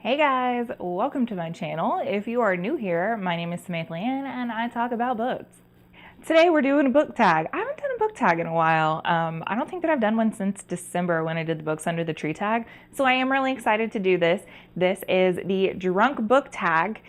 Hey guys, welcome to my channel. If you are new here, my name is Leighanne and I talk about books. Today we're doing a book tag. I haven't done a book tag in a while. I don't think that I've done one since December when I did the books under the tree tag. So I am really excited to do this. This is the drunk book tag.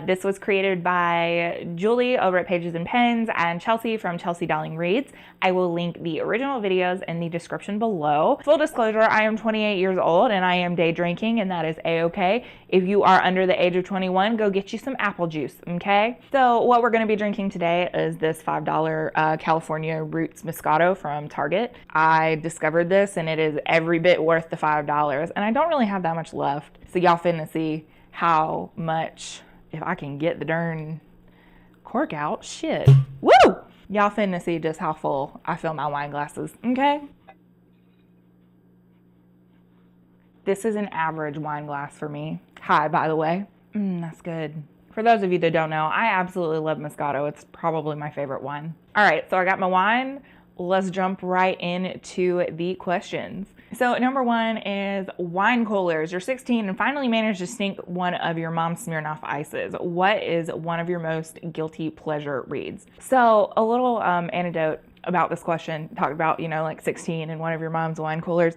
This was created by Julie over at Pages and Pens and Chelsea from Chelsea Darling Reads. I will link the original videos in the description below. Full disclosure, I am 28 years old and I am day drinking, and that is a-okay. If you are under the age of 21, go get you some apple juice, okay? So what we're gonna be drinking today is this $5 California Roots Moscato from Target. I discovered this and it is every bit worth the $5, and I don't really have that much left. So y'all finna see how much, if I can get the darn cork out, shit. Woo! Y'all finna see just how full I fill my wine glasses, okay? This is an average wine glass for me. Hi, by the way. That's good. For those of you that don't know, I absolutely love Moscato. It's probably my favorite wine. All right, so I got my wine. Let's jump right into the questions. So number one is wine coolers. You're 16 and finally managed to sneak one of your mom's Smirnoff ices. What is one of your most guilty pleasure reads? So a little anecdote about this question. Talk about, like 16 and one of your mom's wine coolers.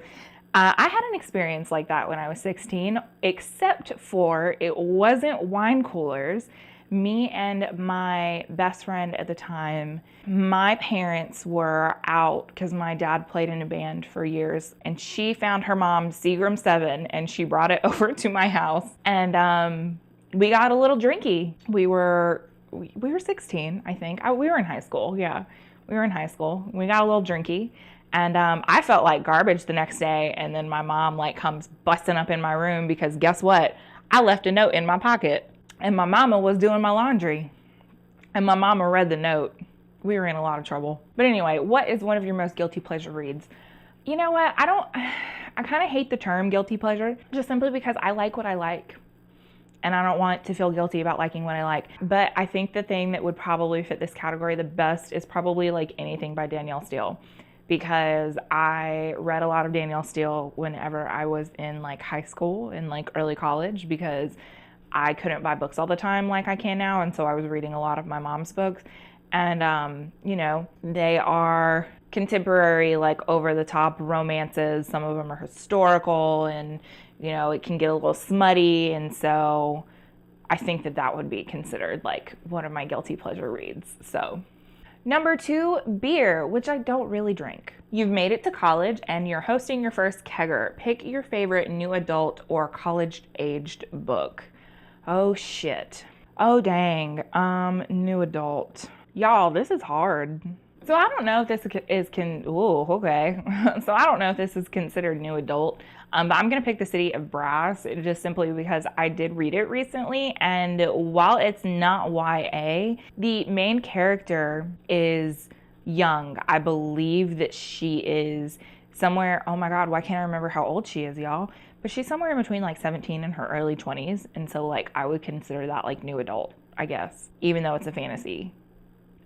I had an experience like that when I was 16, except for it wasn't wine coolers. Me and my best friend at the time, my parents were out because my dad played in a band for years, and she found her mom's Seagram 7 and she brought it over to my house, and we got a little drinky. We were 16, I think. We were in high school. Yeah, we were in high school. We got a little drinky. And I felt like garbage the next day, and then my mom comes busting up in my room because guess what? I left a note in my pocket. And my mama was doing my laundry. And my mama read the note. We were in a lot of trouble. But anyway, what is one of your most guilty pleasure reads? You know what? I kind of hate the term guilty pleasure, just simply because I like what I like. And I don't want to feel guilty about liking what I like. But I think the thing that would probably fit this category the best is probably anything by Danielle Steele. Because I read a lot of Danielle Steele whenever I was in high school and early college, because I couldn't buy books all the time like I can now, and so I was reading a lot of my mom's books. And they are contemporary, over-the-top romances. Some of them are historical, and it can get a little smutty, and so I think that would be considered one of my guilty pleasure reads. So number two, beer, which I don't really drink. You've made it to college and you're hosting your first kegger. Pick your favorite new adult or college-aged book. Oh shit. Oh dang. New adult. Y'all, this is hard. So I don't know if this okay. So I don't know if this is considered new adult. But I'm gonna pick The City of Brass just simply because I did read it recently, and while it's not YA, the main character is young. I believe that she is somewhere, oh my god, why can't I remember how old she is, y'all? But she's somewhere in between 17 and her early 20s. And so I would consider that new adult, I guess, even though it's a fantasy.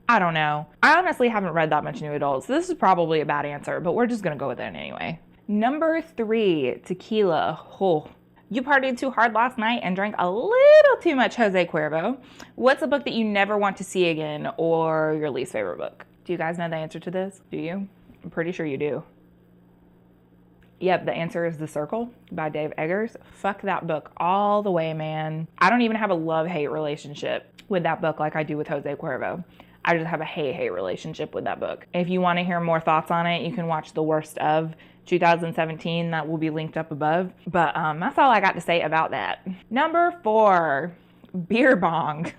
I don't know. I honestly haven't read that much new adult, so this is probably a bad answer, but we're just gonna go with it anyway. Number three, tequila. Oh, you partied too hard last night and drank a little too much Jose Cuervo. What's a book that you never want to see again, or your least favorite book? Do you guys know the answer to this? Do you? I'm pretty sure you do. Yep, the answer is The Circle by Dave Eggers. Fuck that book all the way, man. I don't even have a love-hate relationship with that book like I do with Jose Cuervo. I just have a hate-hate relationship with that book. If you want to hear more thoughts on it, you can watch The Worst of 2017. That will be linked up above. But that's all I got to say about that. Number four, Beer Bong.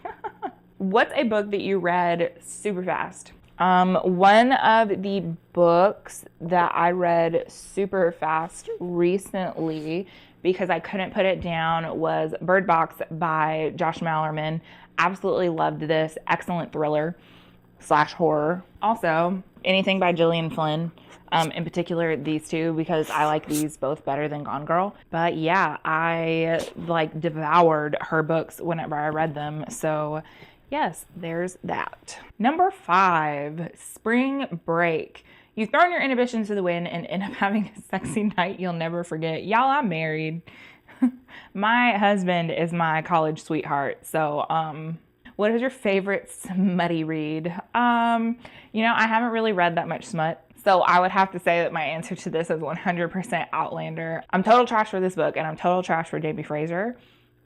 What's a book that you read super fast? One of the books that I read super fast recently because I couldn't put it down was Bird Box by Josh Malerman. Absolutely loved this. Excellent thriller / horror. Also, anything by Gillian Flynn. In particular, these two, because I like these both better than Gone Girl. But yeah, I devoured her books whenever I read them. So yes, there's that. Number five, Spring Break. You've thrown your inhibitions to the wind and end up having a sexy night you'll never forget. Y'all, I'm married. My husband is my college sweetheart. So, what is your favorite smutty read? I haven't really read that much smut. So I would have to say that my answer to this is 100% Outlander. I'm total trash for this book, and I'm total trash for Jamie Fraser.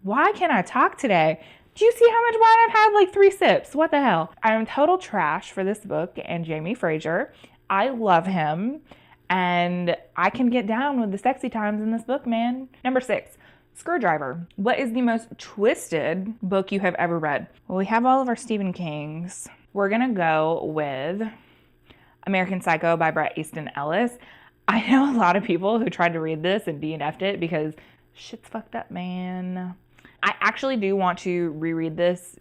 Why can't I talk today? Do you see how much wine I've had? Like 3 sips. What the hell? I'm total trash for this book and Jamie Fraser. I love him, and I can get down with the sexy times in this book, man. Number 6. Screwdriver. What is the most twisted book you have ever read? Well, we have all of our Stephen Kings. We're gonna go with American Psycho by Bret Easton Ellis. I know a lot of people who tried to read this and DNF'd it because shit's fucked up, man. I actually do want to reread this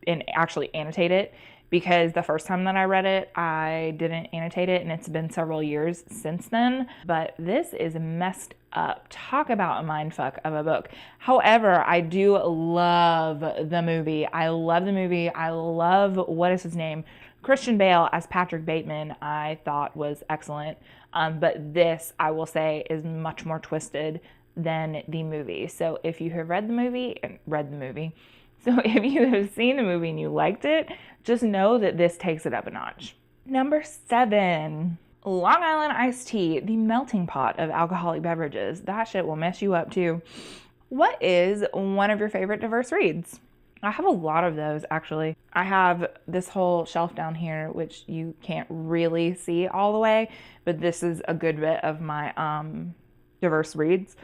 and actually annotate it, because the first time that I read it, I didn't annotate it, and it's been several years since then. But this is messed up. Talk about a mindfuck of a book. However, I do love the movie. I love the movie. I love, what is his name? Christian Bale as Patrick Bateman, I thought was excellent. But this, I will say, is much more twisted than the movie. So if you have read the movie, so if you have seen the movie and you liked it, just know that this takes it up a notch. Number 7, Long Island iced tea, the melting pot of alcoholic beverages. That shit will mess you up too. What is one of your favorite diverse reads? I have a lot of those, actually. I have this whole shelf down here, which you can't really see all the way, but this is a good bit of my diverse reads.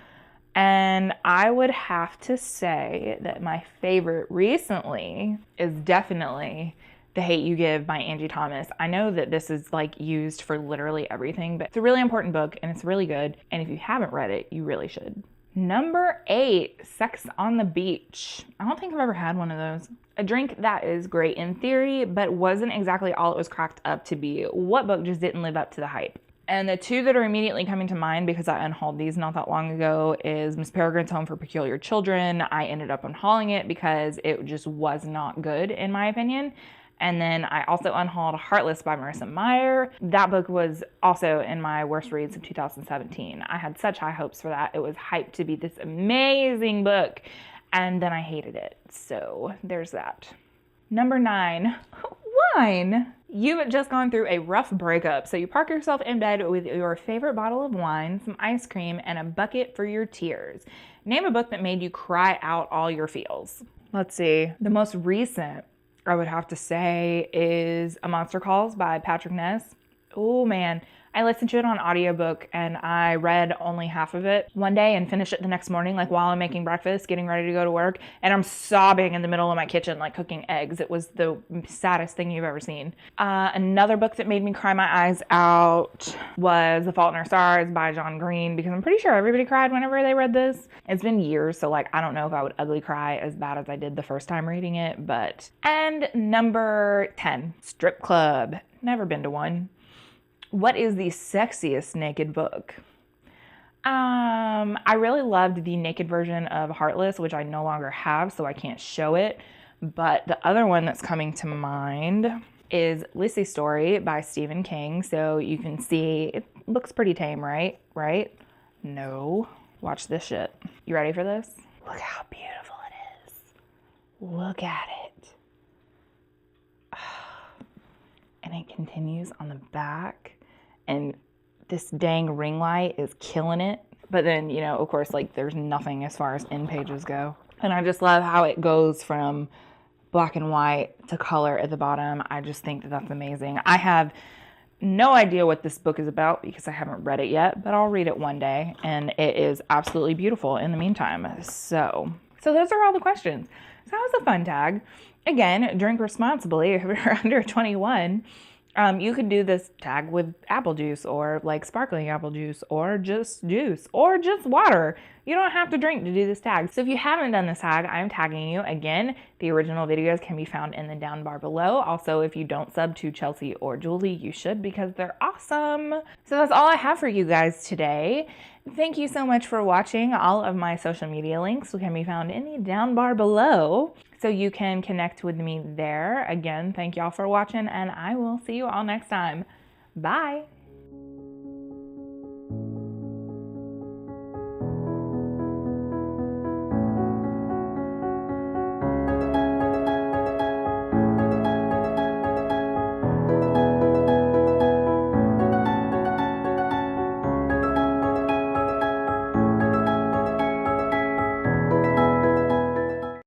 And I would have to say that my favorite recently is definitely The Hate U Give by Angie Thomas. I know that this is like used for literally everything, but it's a really important book and it's really good. And if you haven't read it, you really should. Number 8, Sex on the Beach. I don't think I've ever had one of those. A drink that is great in theory, but wasn't exactly all it was cracked up to be. What book just didn't live up to the hype? And the 2 that are immediately coming to mind, because I unhauled these not that long ago, is Miss Peregrine's Home for Peculiar Children. I ended up unhauling it because it just was not good, in my opinion. And then I also unhauled Heartless by Marissa Meyer. That book was also in my worst reads of 2017. I had such high hopes for that. It was hyped to be this amazing book, and then I hated it. So there's that. Number 9, wine. You've just gone through a rough breakup, so you park yourself in bed with your favorite bottle of wine, some ice cream, and a bucket for your tears. Name a book that made you cry out all your feels. Let's see. The most recent, I would have to say, is A Monster Calls by Patrick Ness. Oh man, I listened to it on audiobook and I read only half of it one day and finished it the next morning, like while I'm making breakfast, getting ready to go to work, and I'm sobbing in the middle of my kitchen, like cooking eggs. It was the saddest thing you've ever seen. Another book that made me cry my eyes out was The Fault in Our Stars by John Green, because I'm pretty sure everybody cried whenever they read this. It's been years, so like I don't know if I would ugly cry as bad as I did the first time reading it, but. And number 10, Strip Club. Never been to one. What is the sexiest naked book? I really loved the naked version of Heartless, which I no longer have, so I can't show it. But the other one that's coming to mind is Lissy Story by Stephen King. So you can see, it looks pretty tame, right? Right? No. Watch this shit. You ready for this? Look how beautiful it is. Look at it. And it continues on the back. And this dang ring light is killing it. But then, of course, like there's nothing as far as end pages go. And I just love how it goes from black and white to color at the bottom. I just think that that's amazing. I have no idea what this book is about because I haven't read it yet, but I'll read it one day. And it is absolutely beautiful in the meantime. So those are all the questions. So that was a fun tag. Again, drink responsibly if you're under 21. You could do this tag with apple juice or like sparkling apple juice or just water. You don't have to drink to do this tag. So if you haven't done this tag, I'm tagging you. Again, the original videos can be found in the down bar below. Also, if you don't sub to Chelsea or Julie, you should because they're awesome. So that's all I have for you guys today. Thank you so much for watching. All of my social media links can be found in the down bar below, so you can connect with me there. Again, thank y'all for watching, and I will see you all next time. Bye.